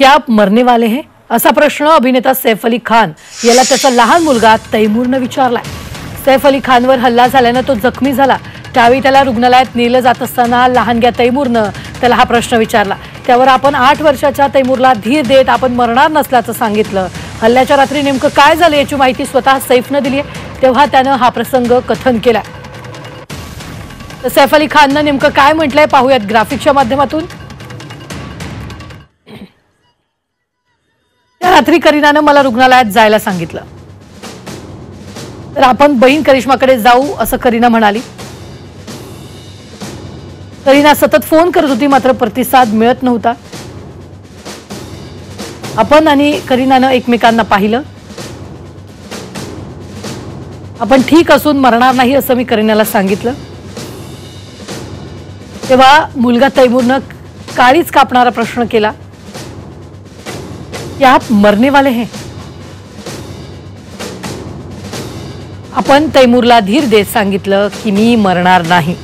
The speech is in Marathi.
क्या आप मरने वाले हैं असा प्रश्न अभिनेता सैफ अली खान याला त्याचा लहान मुलगा तैमूरने विचारलाय। सैफ अली खानवर हल्ला झाल्याने तो जखमी झाला। त्यावेळी त्याला रुग्णालयात नेलं जात असताना लहानग्या तैमूरने त्याला हा प्रश्न विचारला। त्यावर आपण 8 वर्षाच्या तैमूरला धीर देत आपण मरणार नसल्याचं सांगितलं। हल्ल्याच्या रात्री नेमकं काय झालं याची माहिती स्वतः सैफने दिली आहे, तेव्हा त्याने हा प्रसंग कथन केला। तर सैफ अली खानने नेमकं काय म्हटलंय पाहूयात ग्राफिकच्या माध्यमातून। त्या रात्री करीनाने मला रुग्णालयात जायला सांगितलं, तर आपण बहीण करिश्माकडे जाऊ असं करीना म्हणाली। करीना सतत फोन करत होती मात्र प्रतिसाद मिळत नव्हता। आपण आणि करीनाने एकमेकांना पाहिलं। आपण ठीक असून मरणार नाही असं मी करीनाला सांगितलं। तेव्हा मुलगा तैमूरने काळीच कापणारा प्रश्न केला, क्या आप मरने वाले हैं? आपण तैमूरला धीर देत सांगितलं की मी मरणार नाही।